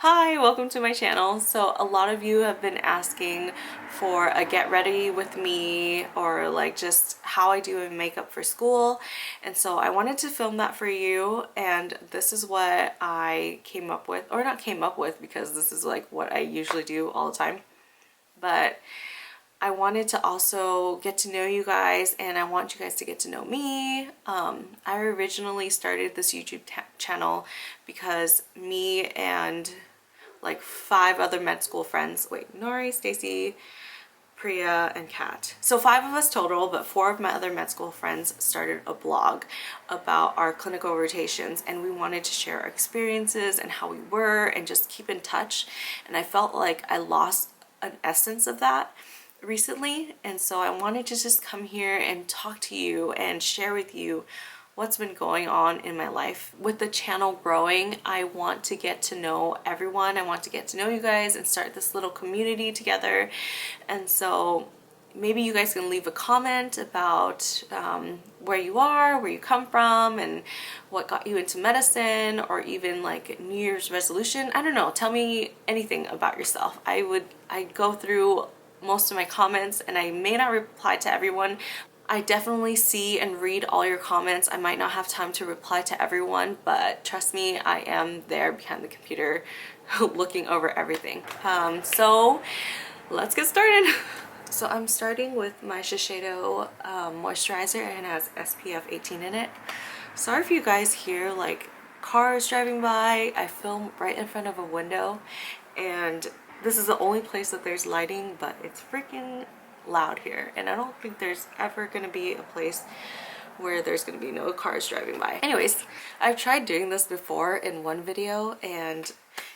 Hi, welcome to my channel. So a lot of you have been asking for a get ready with me or like just how I do my makeup for school, and so I wanted to film that for you, and this is what I came up with, or not came up with because this is like what I usually do all the time, but I wanted to also get to know you guys, and I want you guys to get to know me. I originally started this YouTube channel because me and like 5 other med school friends, wait, Nori, Stacy, Priya, and Kat. So 5 of us total, but 4 of my other med school friends started a blog about our clinical rotations, and we wanted to share our experiences and how we were and just keep in touch. And I felt like I lost an essence of that recently, and so I wanted to just come here and talk to you and share with you what's been going on in my life. With the channel growing, I want to get to know everyone. I want to get to know you guys and start this little community together. And so maybe you guys can leave a comment about where you are, where you come from, and what got you into medicine, or even like New Year's resolution. I don't know, tell me anything about yourself. I'd go through most of my comments, and I may not reply to everyone. I definitely see and read all your comments. I might not have time to reply to everyone, but trust me, I am there behind the computer looking over everything. So let's get started. So I'm starting with my Shiseido moisturizer, and it has SPF 18 in it. Sorry if you guys hear like cars driving by. I film right in front of a window, and this is the only place that there's lighting, but it's freaking loud here, and I don't think there's ever gonna be a place where there's gonna be no cars driving by. Anyways, I've tried doing this before in one video, and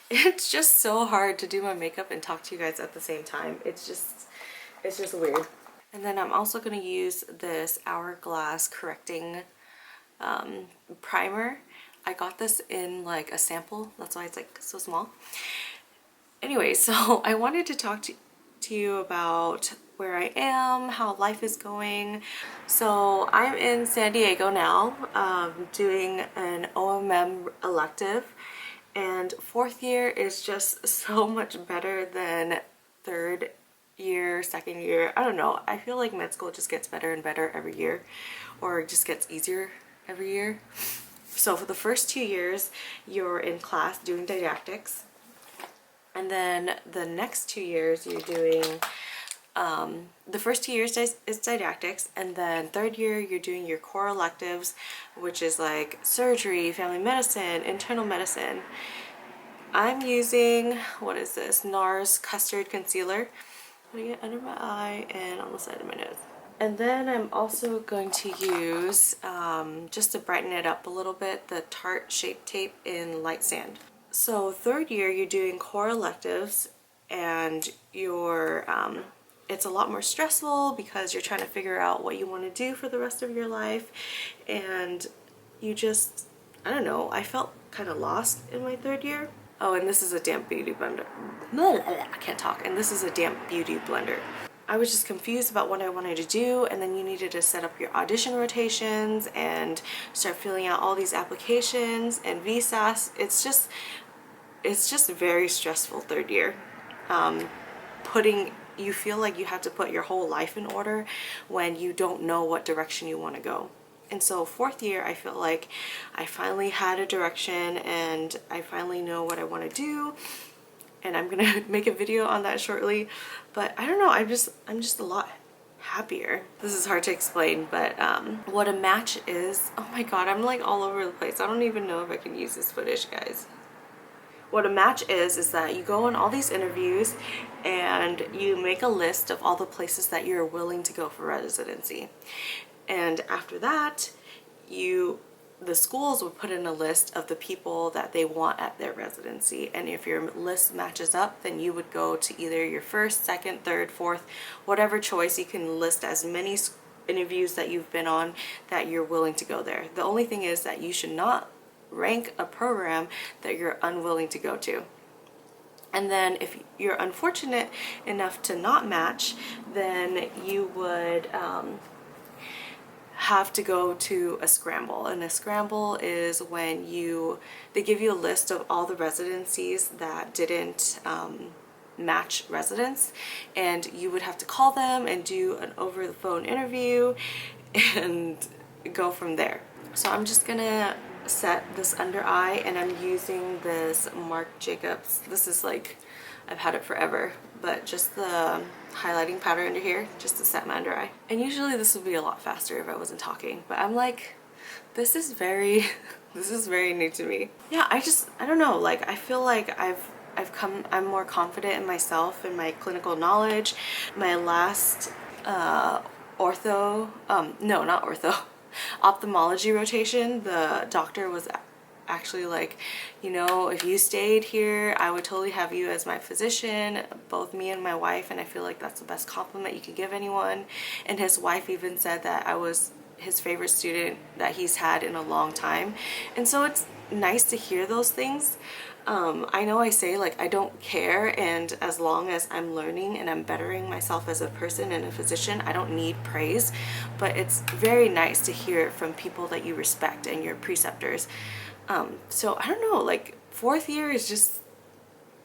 it's just so hard to do my makeup and talk to you guys at the same time. It's just weird. And then I'm also gonna use this Hourglass correcting primer. I got this in like a sample, that's why it's like so small. Anyway, so I wanted to talk to you about where I am, how life is going. So I'm in San Diego now, doing an OMM elective, and 4th year is just so much better than 3rd year, 2nd year. I don't know, I feel like med school just gets better and better every year, or it just gets easier every year. So for the first 2 years, you're in class doing didactics. And then the next 2 years you're doing, the first 2 years is didactics, and then 3rd year you're doing your core electives, which is like surgery, family medicine, internal medicine. I'm using, what is this, NARS Custard Concealer. I'm putting it under my eye and on the side of my nose. And then I'm also going to use, just to brighten it up a little bit, the Tarte Shape Tape in Light Sand. So 3rd year you're doing core electives, and you're it's a lot more stressful because you're trying to figure out what you want to do for the rest of your life, and you just, I don't know, I felt kind of lost in my 3rd year. Oh, and this is a damp beauty blender. I can't talk. And this is a damp beauty blender. I was just confused about what I wanted to do, and then you needed to set up your audition rotations and start filling out all these applications and VSAS. It's just very stressful 3rd year. You feel like you have to put your whole life in order when you don't know what direction you want to go. And so 4th year, I feel like I finally had a direction, and I finally know what I want to do, and I'm gonna make a video on that shortly. But I don't know, I'm just a lot happier. This is hard to explain, but what a match is, oh my god, I'm like all over the place. I don't even know if I can use this footage, guys. What a match is that you go on all these interviews and you make a list of all the places that you're willing to go for residency. And after that, the schools will put in a list of the people that they want at their residency. And if your list matches up, then you would go to either your 1st, 2nd, 3rd, 4th, whatever choice. You can list as many interviews that you've been on that you're willing to go there. The only thing is that you should not rank a program that you're unwilling to go to. And then if you're unfortunate enough to not match, then you would have to go to a scramble, and a scramble is when they give you a list of all the residencies that didn't match residence, and you would have to call them and do an over the phone interview and go from there. So I'm just gonna set this under eye, and I'm using this Marc Jacobs. This is like, I've had it forever, but just the highlighting powder under here just to set my under eye. And usually this would be a lot faster if I wasn't talking, but I'm like, this is very this is very new to me. Yeah, I don't know, like I feel like I'm more confident in myself and my clinical knowledge. My last ophthalmology rotation, the doctor was actually like, you know, if you stayed here, I would totally have you as my physician, both me and my wife, and I feel like that's the best compliment you could give anyone. And his wife even said that I was his favorite student that he's had in a long time. And so it's nice to hear those things. I know I say like I don't care, and as long as I'm learning and I'm bettering myself as a person and a physician, I don't need praise, but it's very nice to hear it from people that you respect and your preceptors. So I don't know, like 4th year is just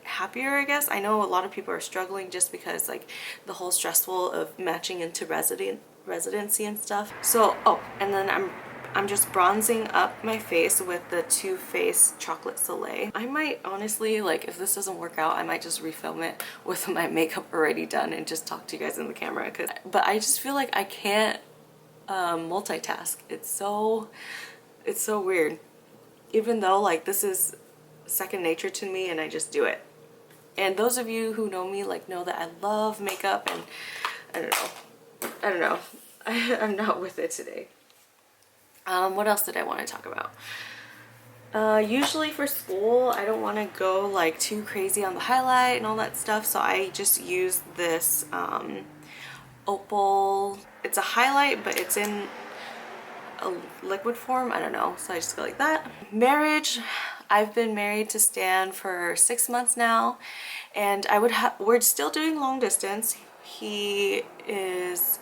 happier, I guess. I know a lot of people are struggling just because like the whole stressful of matching into residency and stuff. So and then I'm just bronzing up my face with the Too Faced Chocolate Soleil. I might honestly, like if this doesn't work out, I might just refilm it with my makeup already done and just talk to you guys in the camera, but I just feel like I can't multitask. It's so weird, even though like this is second nature to me and I just do it. And those of you who know me like know that I love makeup, and I don't know I'm not with it today. What else did I want to talk about? Usually for school, I don't want to go like too crazy on the highlight and all that stuff, so I just use this Opal. It's a highlight, but it's in a liquid form. I don't know, so I just go like that. Marriage. I've been married to Stan for 6 months now, and we're still doing long distance. He is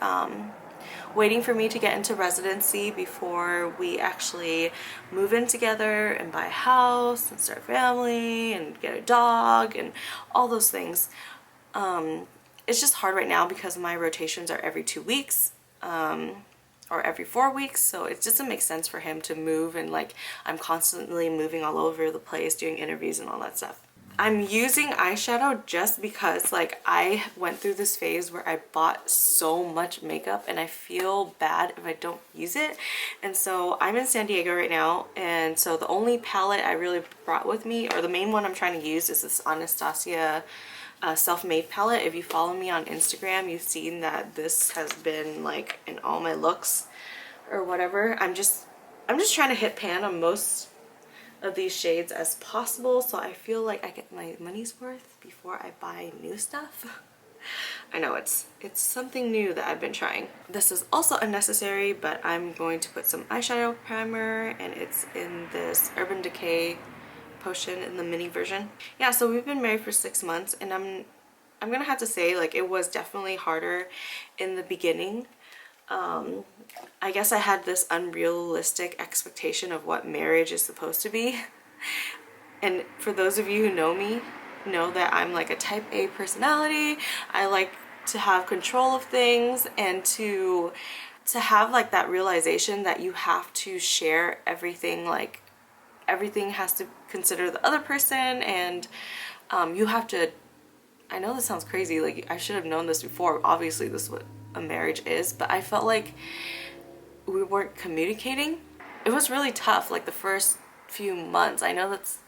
waiting for me to get into residency before we actually move in together and buy a house and start a family and get a dog and all those things. It's just hard right now because my rotations are every 2 weeks or every 4 weeks, so it doesn't make sense for him to move, and like I'm constantly moving all over the place doing interviews and all that stuff. I'm using eyeshadow just because like I went through this phase where I bought so much makeup and I feel bad if I don't use it. And so I'm in San Diego right now, and so the only palette I really brought with me, or the main one I'm trying to use, is this Anastasia self-made palette. If you follow me on Instagram, you've seen that this has been like in all my looks or whatever. I'm just trying to hit pan on most of these shades as possible, so I feel like I get my money's worth before I buy new stuff. I know it's something new that I've been trying. This is also unnecessary, but I'm going to put some eyeshadow primer, and it's in this Urban Decay potion in the mini version. Yeah, so we've been married for 6 months, and I'm gonna have to say like it was definitely harder in the beginning. I guess I had this unrealistic expectation of what marriage is supposed to be. And for those of you who know me, know that I'm like a type A personality. I like to have control of things, and to have like that realization that you have to share everything, like everything has to consider the other person, and you have to, I know this sounds crazy, like I should have known this before, obviously this is what a marriage is, but I felt like we weren't communicating. It was really tough like the first few months. I know that's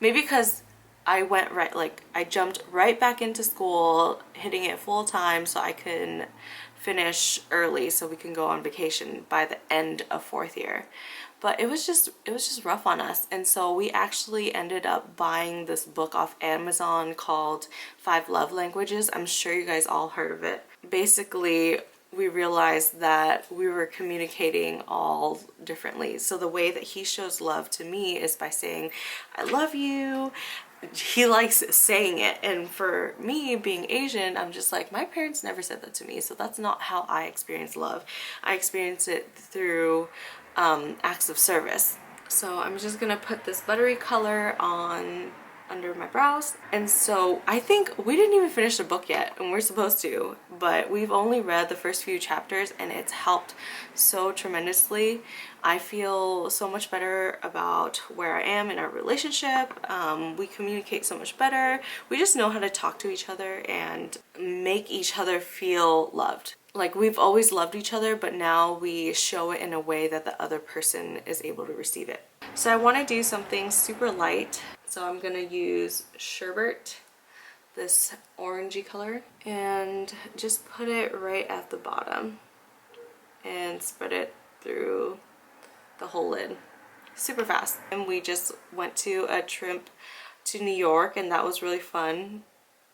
maybe because I jumped right back into school, hitting it full time so I can finish early so we can go on vacation by the end of 4th year. But it was just rough on us, and so we actually ended up buying this book off Amazon called 5 Love Languages. I'm sure you guys all heard of it. Basically, we realized that we were communicating all differently. So the way that he shows love to me is by saying, I love you, he likes saying it. And for me, being Asian, I'm just like, my parents never said that to me, so that's not how I experience love. I experience it through acts of service. So I'm just gonna put this buttery color on under my brows. And so I think we didn't even finish the book yet, and we're supposed to, but we've only read the first few chapters and it's helped so tremendously. I feel so much better about where I am in our relationship. We communicate so much better. We just know how to talk to each other and make each other feel loved. Like, we've always loved each other, but now we show it in a way that the other person is able to receive it. So I want to do something super light. So I'm going to use sherbert, this orangey color, and just put it right at the bottom and spread it through the whole lid super fast. And we just went to a trip to New York, and that was really fun.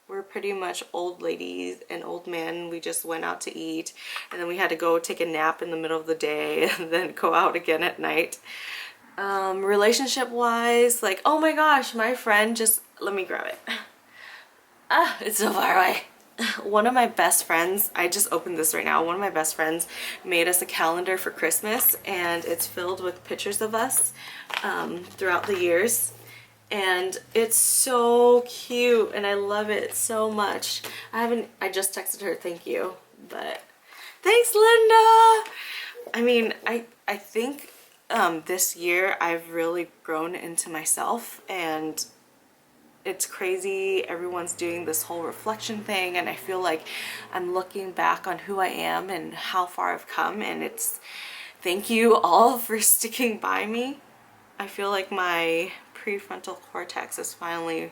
We're pretty much old ladies and old men. We just went out to eat, and then we had to go take a nap in the middle of the day and then go out again at night. Relationship wise, like, oh my gosh, my friend just, let me grab it. Ah, it's so far away. One of my best friends, I just opened this right now, one of my best friends made us a calendar for Christmas, and it's filled with pictures of us throughout the years. And it's so cute and I love it so much. I just texted her thank you, but thanks, Linda. I mean, I think this year I've really grown into myself, and it's crazy. Everyone's doing this whole reflection thing, and I feel like I'm looking back on who I am and how far I've come, and it's thank you all for sticking by me. I feel like my prefrontal cortex is finally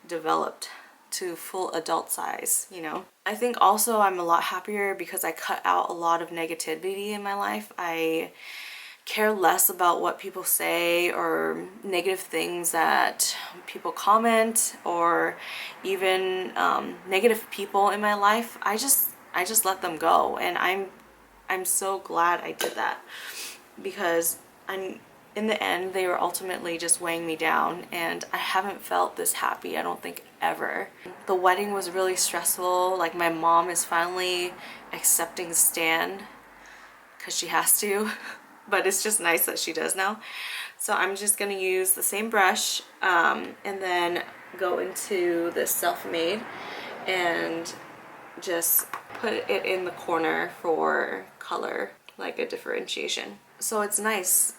developed to full adult size, you know. I think also I'm a lot happier because I cut out a lot of negativity in my life. I care less about what people say or negative things that people comment, or even negative people in my life. I just let them go, and I'm so glad I did that, because in the end, they were ultimately just weighing me down, and I haven't felt this happy, I don't think, ever. The wedding was really stressful. Like, my mom is finally accepting Stan because she has to, but it's just nice that she does now. So I'm just gonna use the same brush and then go into this Self-Made and just put it in the corner for color, like a differentiation. So it's nice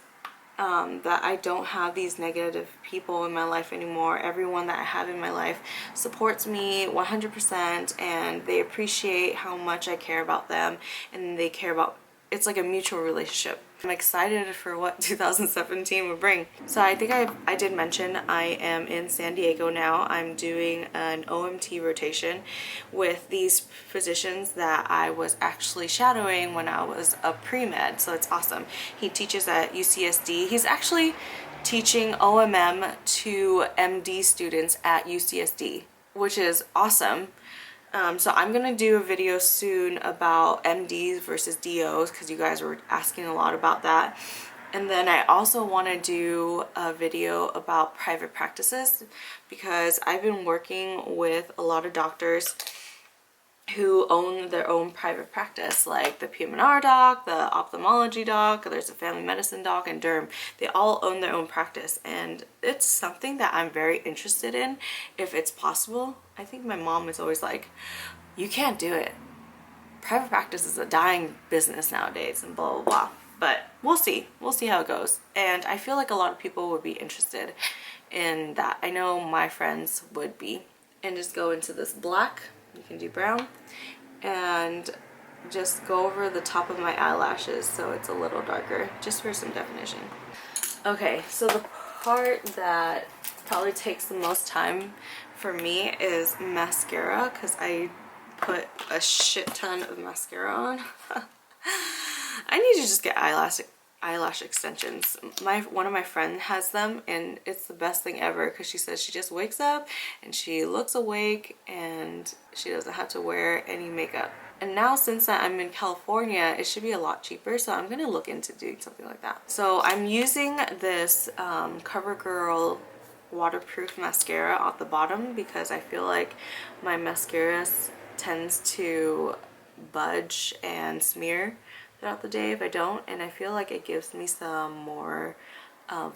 that I don't have these negative people in my life anymore. Everyone that I have in my life supports me 100%, and they appreciate how much I care about them, and they care about, it's like a mutual relationship. I'm excited for what 2017 will bring. So I think I did mention I am in San Diego now. I'm doing an OMT rotation with these physicians that I was actually shadowing when I was a pre-med, so it's awesome. He teaches at UCSD. He's actually teaching OMM to MD students at UCSD, which is awesome. So I'm gonna do a video soon about MDs versus DOs, because you guys were asking a lot about that. And then I also want to do a video about private practices, because I've been working with a lot of doctors who own their own private practice, like the PM&R doc, the ophthalmology doc, there's a family medicine doc, and derm. They all own their own practice, and it's something that I'm very interested in if it's possible. I think my mom is always like, you can't do it. Private practice is a dying business nowadays, and blah, blah, blah. But we'll see. We'll see how it goes. And I feel like a lot of people would be interested in that. I know my friends would be. And just go into this black. You can do brown, and just go over the top of my eyelashes so it's a little darker, just for some definition. Okay, so the part that probably takes the most time for me is mascara, because I put a shit ton of mascara on. I need to just get eyelash extensions. One of my friends has them, and it's the best thing ever, because she says she just wakes up and she looks awake and she doesn't have to wear any makeup. And now, since I'm in California, it should be a lot cheaper, so I'm gonna look into doing something like that. So I'm using this CoverGirl waterproof mascara at the bottom because I feel like my mascara tends to budge and smear throughout the day if I don't, and I feel like it gives me some more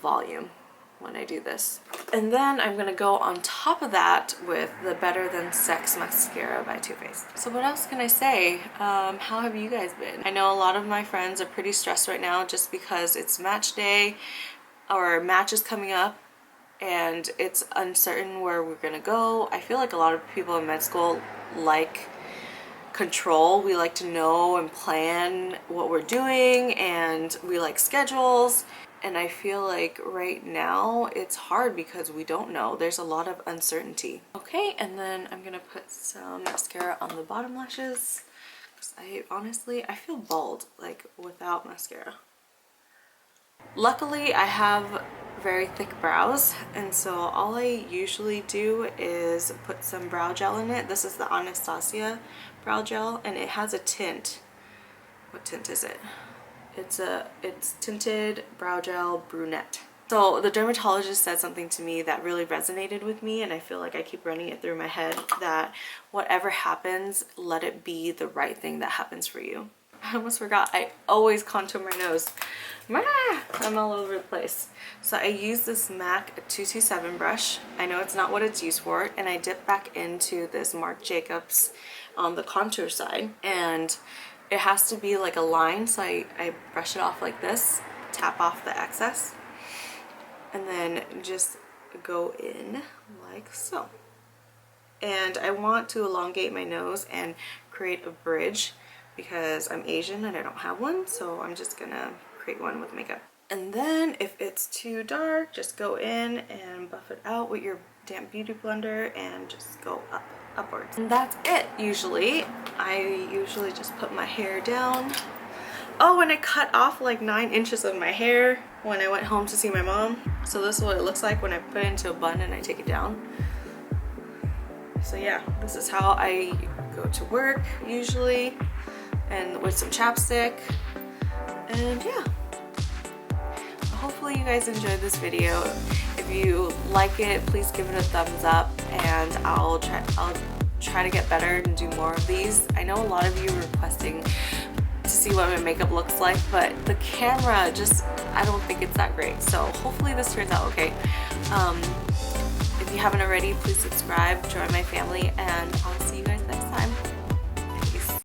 volume when I do this. And then I'm gonna go on top of that with the Better Than Sex mascara by Too Faced. So what else can I say? How have you guys been? I know a lot of my friends are pretty stressed right now just because it's match day or match is coming up and it's uncertain where we're gonna go. I feel like a lot of people in med school like control. We like to know and plan what we're doing, and we like schedules. And I feel like right now it's hard because we don't know. There's a lot of uncertainty. Okay, and then I'm gonna put some mascara on the bottom lashes because I feel bald like without mascara. Luckily, I have very thick brows, and so all I usually do is put some brow gel in it. This is the Anastasia brow gel, and it has a tint. What tint is it? It's tinted brow gel brunette. So the dermatologist said something to me that really resonated with me, and I feel like I keep running it through my head, that whatever happens, let it be the right thing that happens for you. I almost forgot, I always contour my nose. I'm all over the place. So I use this MAC 227 brush. I know it's not what it's used for, and I dip back into this Marc Jacobs on the contour side, and it has to be like a line, so I brush it off like this, tap off the excess, and then just go in like so. And I want to elongate my nose and create a bridge because I'm Asian and I don't have one, so I'm just gonna create one with makeup. And then if it's too dark, just go in and buff it out with your damp beauty blender and just go upwards. And that's it. Usually I usually just put my hair down. Oh, and I cut off like 9 inches of my hair when I went home to see my mom. So this is what it looks like when I put it into a bun and I take it down. So yeah, this is how I go to work usually, and with some chapstick. And yeah, hopefully you guys enjoyed this video. If you like it, please give it a thumbs up, and I'll try to get better and do more of these. I know a lot of you are requesting to see what my makeup looks like, but the camera just, I don't think it's that great. So hopefully this turns out okay. If you haven't already, please subscribe, join my family, and I'll see you guys next time.